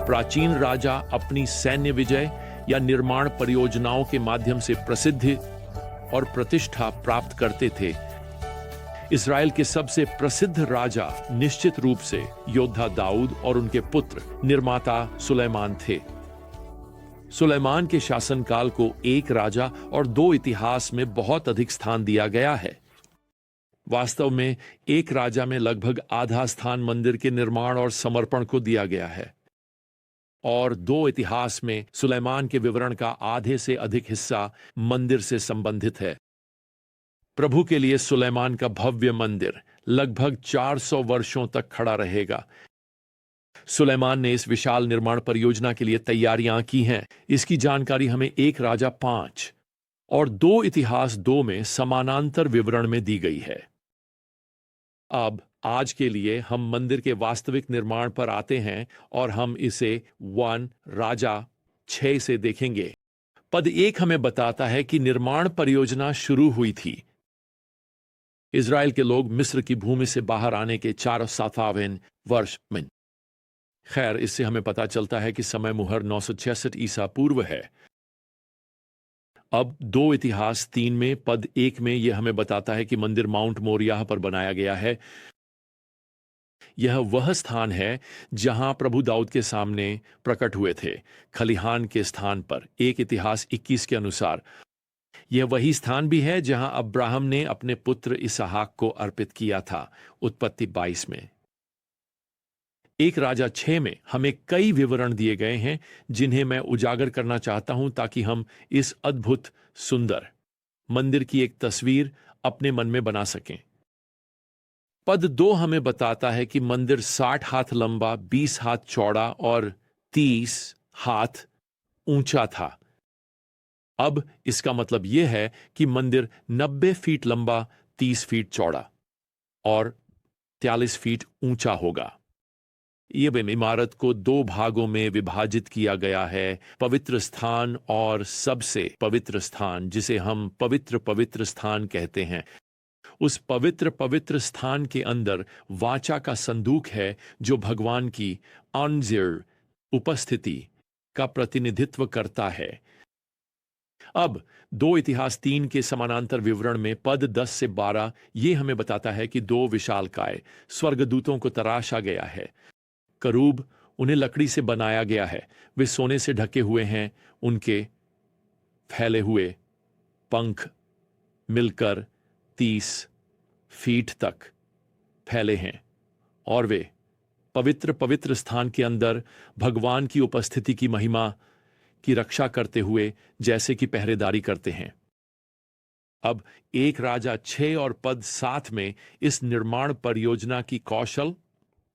प्राचीन राजा अपनी सैन्य विजय या निर्माण परियोजनाओं के माध्यम से प्रसिद्धि और प्रतिष्ठा प्राप्त करते थे। इस्राएल के सबसे प्रसिद्ध राजा निश्चित रूप से योद्धा दाऊद और उनके पुत्र निर्माता सुलेमान थे। सुलेमान के शासनकाल को एक राजा और दो इतिहास में बहुत अधिक स्थान दिया गया है। वास्तव में एक राजा में लगभग आधा स्थान मंदिर के निर्माण और समर्पण को दिया गया है, और दो इतिहास में सुलेमान के विवरण का आधे से अधिक हिस्सा मंदिर से संबंधित है। प्रभु के लिए सुलेमान का भव्य मंदिर लगभग 400 वर्षों तक खड़ा रहेगा। सुलेमान ने इस विशाल निर्माण परियोजना के लिए तैयारियां की हैं। इसकी जानकारी हमें एक राजा 5 और दो इतिहास 2 में समानांतर विवरण में दी गई है। अब आज के लिए हम मंदिर के वास्तविक निर्माण पर आते हैं और हम इसे 1 राजा 6 से देखेंगे। पद 1 हमें बताता है कि निर्माण परियोजना शुरू हुई थी। इज़राइल के लोग मिस्र की भूमि से बाहर आने के 407वें वर्ष में। खैर, इससे हमें पता चलता है कि समय मुहर 966 ईसा पूर्व है। अब दो इतिहास 3 में पद 1 में यह हमें बताता है कि मंदिर माउंट मोरियाह पर बनाया गया है। यह वह स्थान है जहां प्रभु दाऊद के सामने प्रकट हुए थे, खलिहान के स्थान पर। एक इतिहास 21 के अनुसार यह वही स्थान भी है जहां अब्राहम ने अपने पुत्र इसहाक को अर्पित किया था, उत्पत्ति 22 में। एक राजा 6 में हमें कई विवरण दिए गए हैं जिन्हें मैं उजागर करना चाहता हूं ताकि हम इस अद्भुत सुंदर मंदिर की एक तस्वीर अपने मन में बना सकें। पद 2 हमें बताता है कि मंदिर 60 हाथ लंबा, 20 हाथ चौड़ा और 30 हाथ ऊंचा था। अब इसका मतलब यह है कि मंदिर 90 फीट लंबा, 30 फीट चौड़ा और 43 फीट ऊंचा होगा। यह इमारत को 2 भागों में विभाजित किया गया है, पवित्र स्थान और सबसे पवित्र स्थान, जिसे हम पवित्र पवित्र स्थान कहते हैं। उस पवित्र पवित्र स्थान के अंदर वाचा का संदूक है जो भगवान की अनजिर उपस्थिति का प्रतिनिधित्व करता है। अब 2 इतिहास 3 के समानांतर विवरण में पद 10 से 12 ये हमें बताता है कि 2 विशालकाय स्वर्गदूतों को तराशा गया है। करूब उन्हें लकड़ी से बनाया गया है, वे सोने से ढके हुए हैं। उनके फैले हुए पंख मिलकर 30 फीट तक फैले हैं और वे पवित्र पवित्र स्थान के अंदर भगवान की उपस्थिति की महिमा की रक्षा करते हुए जैसे कि पहरेदारी करते हैं। अब एक राजा 6 और पद 7 में इस निर्माण परियोजना की कौशल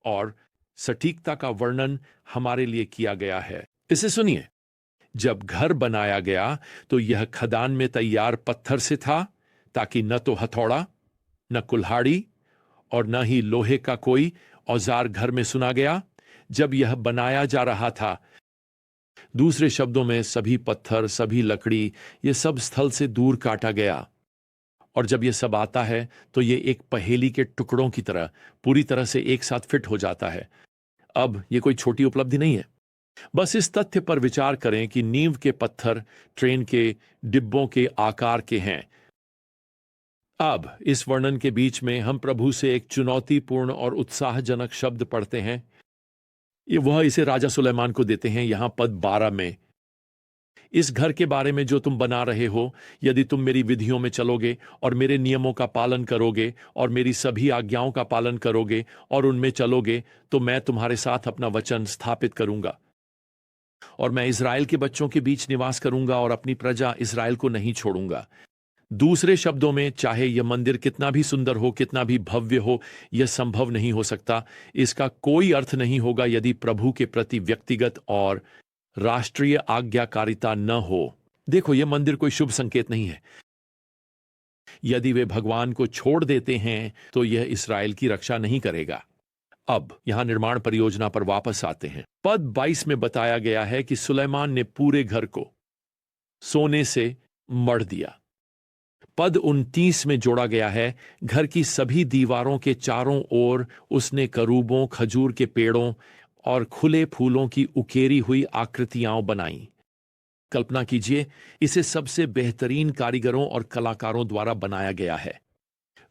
और सटीकता का वर्णन हमारे लिए किया गया है। इसे सुनिए। जब घर बनाया गया तो यह खदान में तैयार पत्थर से था, ताकि न तो हथौड़ा, न कुल्हाड़ी और न ही लोहे का कोई औजार घर में सुना गया जब यह बनाया जा रहा था। दूसरे शब्दों में सभी पत्थर, सभी लकड़ी, यह सब स्थल से दूर काटा गया। और जब यह सब आता है तो यह एक पहेली के टुकड़ों की तरह पूरी तरह से एक साथ फिट हो जाता है। अब यह कोई छोटी उपलब्धि नहीं है। बस इस तथ्य पर विचार करें कि नींव के पत्थर ट्रेन के डिब्बों के आकार के हैं। अब इस वर्णन के बीच में हम प्रभु से एक चुनौतीपूर्ण और उत्साहजनक शब्द पढ़ते हैं। वह इसे राजा सुलेमान को देते हैं यहां पद 12 में। इस घर के बारे में जो तुम बना रहे हो, यदि तुम मेरी विधियों में चलोगे और मेरे नियमों का पालन करोगे और मेरी सभी आज्ञाओं का पालन करोगे और उनमें चलोगे, तो मैं तुम्हारे साथ अपना वचन स्थापित करूंगा और मैं इज़राइल के बच्चों के बीच निवास करूंगा और अपनी प्रजा इज़राइल को नहीं छोड़ूंगा। दूसरे शब्दों में, चाहे यह मंदिर कितना भी सुंदर हो, कितना भी भव्य हो, यह संभव नहीं हो सकता। इसका कोई अर्थ नहीं होगा यदि प्रभु के प्रति व्यक्तिगत और राष्ट्रीय आज्ञाकारिता न हो। देखो, यह मंदिर कोई शुभ संकेत नहीं है। यदि वे भगवान को छोड़ देते हैं तो यह इस्राएल की रक्षा नहीं करेगा। अब यहां निर्माण परियोजना पर वापस आते हैं। पद 22 में बताया गया है कि सुलेमान ने पूरे घर को सोने से मढ़ दिया। पद 29 में जोड़ा गया है, घर की सभी दीवारों के चारों ओर उसने करूबों, खजूर के पेड़ों और खुले फूलों की उकेरी हुई आकृतियां बनाई। कल्पना कीजिए, इसे सबसे बेहतरीन कारीगरों और कलाकारों द्वारा बनाया गया है।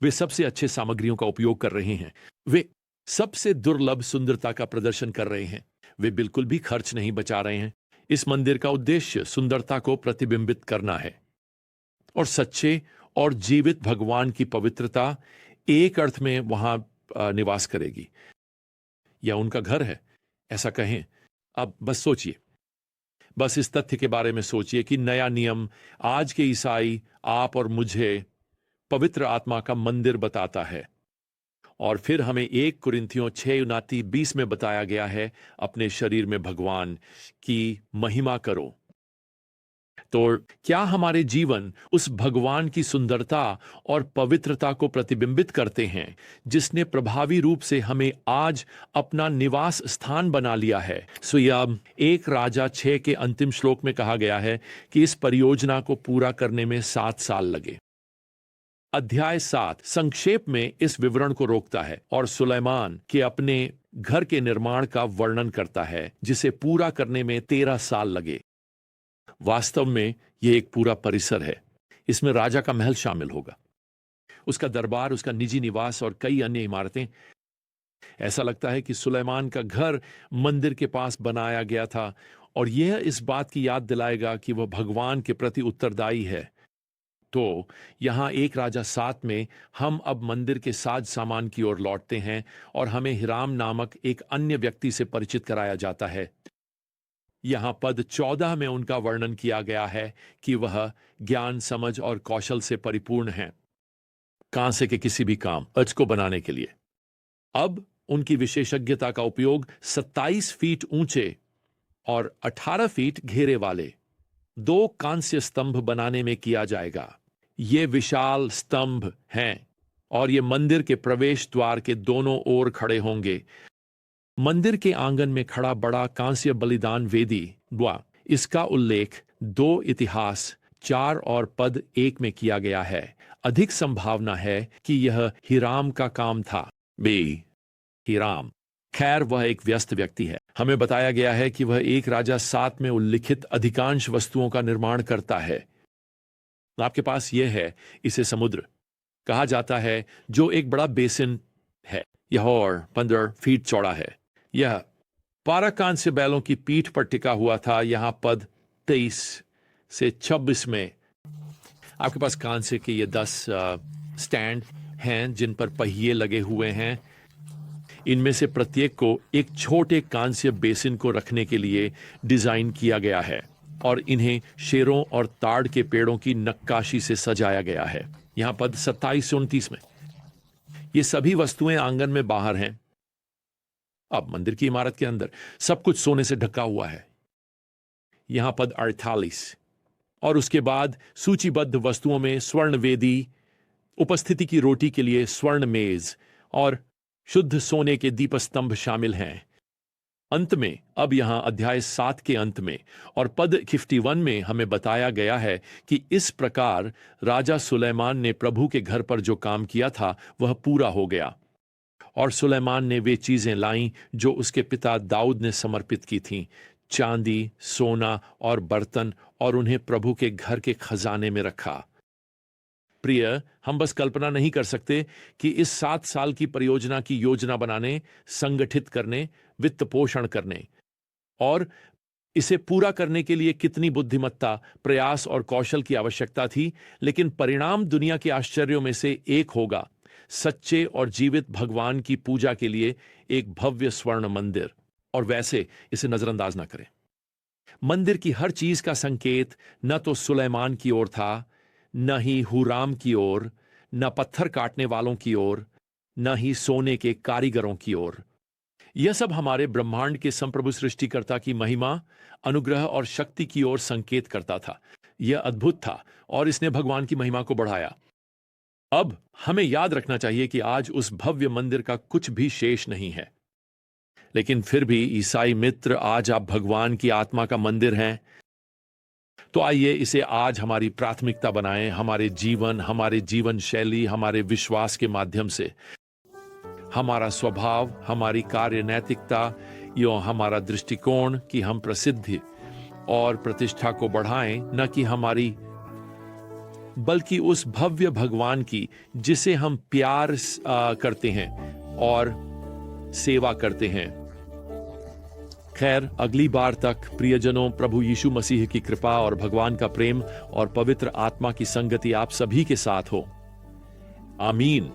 वे सबसे अच्छे सामग्रियों का उपयोग कर रहे हैं। वे सबसे दुर्लभ सुंदरता का प्रदर्शन कर रहे हैं। वे बिल्कुल भी खर्च नहीं बचा रहे हैं। इस मंदिर का उद्देश्य सुंदरता को प्रतिबिंबित करना है और सच्चे और जीवित भगवान की पवित्रता एक अर्थ में वहां निवास करेगी, या उनका घर है, ऐसा कहें। अब बस सोचिए, बस इस तथ्य के बारे में सोचिए कि नया नियम आज के ईसाई आप और मुझे पवित्र आत्मा का मंदिर बताता है। और फिर हमें 1 कुरिन्थियों 6:29-20 में बताया गया है, अपने शरीर में भगवान की महिमा करो। तो क्या हमारे जीवन उस भगवान की सुंदरता और पवित्रता को प्रतिबिंबित करते हैं, जिसने प्रभावी रूप से हमें आज अपना निवास स्थान बना लिया है? सो यह 1 राजा 6 के अंतिम श्लोक में कहा गया है कि इस परियोजना को पूरा करने में 7 साल लगे। अध्याय 7 संक्षेप में इस विवरण को रोकता है और सुलेमान के अपने घर के निर्माण का वर्णन करता है, जिसे पूरा करने में 13 साल लगे। वास्तव में यह एक पूरा परिसर है। इसमें राजा का महल शामिल होगा, उसका दरबार, उसका निजी निवास और कई अन्य इमारतें। ऐसा लगता है कि सुलेमान का घर मंदिर के पास बनाया गया था, और यह इस बात की याद दिलाएगा कि वह भगवान के प्रति उत्तरदायी है। तो यहां 1 राजा 7 में हम अब मंदिर के साज सामान की ओर लौटते हैं और हमें हिराम नामक एक अन्य व्यक्ति से परिचित कराया जाता है। यहां पद 14 में उनका वर्णन किया गया है कि वह ज्ञान, समझ और कौशल से परिपूर्ण हैं, कांसे के किसी भी काम अज को बनाने के लिए। अब उनकी विशेषज्ञता का उपयोग 27 फीट ऊंचे और 18 फीट घेरे वाले 2 कांस्य स्तंभ बनाने में किया जाएगा। ये विशाल स्तंभ हैं और ये मंदिर के प्रवेश द्वार के दोनों ओर खड़े होंगे। मंदिर के आंगन में खड़ा बड़ा कांस्य बलिदान वेदी द्वार, इसका उल्लेख 2 इतिहास 4 और पद 1 में किया गया है। अधिक संभावना है कि यह हिराम का काम था। हिराम, खैर, वह एक व्यस्त व्यक्ति है। हमें बताया गया है कि वह 1 राजा 7 में उल्लिखित अधिकांश वस्तुओं का निर्माण करता है। आपके पास यह है, इसे समुद्र कहा जाता है, जो एक बड़ा बेसिन है। यह और 15 फीट चौड़ा है। यह 12 कांस्य बैलों की पीठ पर टिका हुआ था। यहां पद 23 से 26 में आपके पास कांस्य के ये 10 स्टैंड हैं, जिन पर पहिए लगे हुए हैं। इनमें से प्रत्येक को एक छोटे कांस्य बेसिन को रखने के लिए डिजाइन किया गया है और इन्हें शेरों और ताड़ के पेड़ों की नक्काशी से सजाया गया है। यहां पद 27 से 29 में ये सभी वस्तुएं आंगन में बाहर हैं। अब मंदिर की इमारत के अंदर सब कुछ सोने से ढका हुआ है। यहां पद 48 और उसके बाद सूचीबद्ध वस्तुओं में स्वर्ण वेदी, उपस्थिति की रोटी के लिए स्वर्ण मेज और शुद्ध सोने के दीपस्तंभ शामिल हैं। अंत में, अब यहां अध्याय 7 के अंत में और पद 51 में हमें बताया गया है कि इस प्रकार राजा सुलेमान ने प्रभु के घर पर जो काम किया था वह पूरा हो गया, और सुलेमान ने वे चीजें लाईं जो उसके पिता दाऊद ने समर्पित की थीं, चांदी, सोना और बर्तन, और उन्हें प्रभु के घर के खजाने में रखा। प्रिय, हम बस कल्पना नहीं कर सकते कि इस 7 साल की परियोजना की योजना बनाने, संगठित करने, वित्त पोषण करने और इसे पूरा करने के लिए कितनी बुद्धिमत्ता, प्रयास और कौशल की आवश्यकता थी। लेकिन परिणाम दुनिया के आश्चर्यों में से एक होगा, सच्चे और जीवित भगवान की पूजा के लिए एक भव्य स्वर्ण मंदिर। और वैसे इसे नजरअंदाज ना करें। मंदिर की हर चीज का संकेत न तो सुलेमान की ओर था, न ही हुराम की ओर, न पत्थर काटने वालों की ओर, न ही सोने के कारीगरों की ओर। यह सब हमारे ब्रह्मांड के संप्रभु सृष्टिकर्ता की महिमा, अनुग्रह और शक्ति की ओर संकेत करता था। यह अद्भुत था और इसने भगवान की महिमा को बढ़ाया। अब हमें याद रखना चाहिए कि आज उस भव्य मंदिर का कुछ भी शेष नहीं है, लेकिन फिर भी ईसाई मित्र, आज आप भगवान की आत्मा का मंदिर हैं। तो आइए इसे आज हमारी प्राथमिकता बनाएं, हमारे जीवन, हमारे जीवन शैली, हमारे विश्वास के माध्यम से। हमारा स्वभाव, हमारी कार्य नैतिकता यो हमारा दृष्टिकोण कि हम प्रसिद्धि और प्रतिष्ठा को बढ़ाएं, न कि हमारी, बल्कि उस भव्य भगवान की जिसे हम प्यार करते हैं और सेवा करते हैं। खैर, अगली बार तक प्रियजनों, प्रभु यीशु मसीह की कृपा और भगवान का प्रेम और पवित्र आत्मा की संगति आप सभी के साथ हो। आमीन।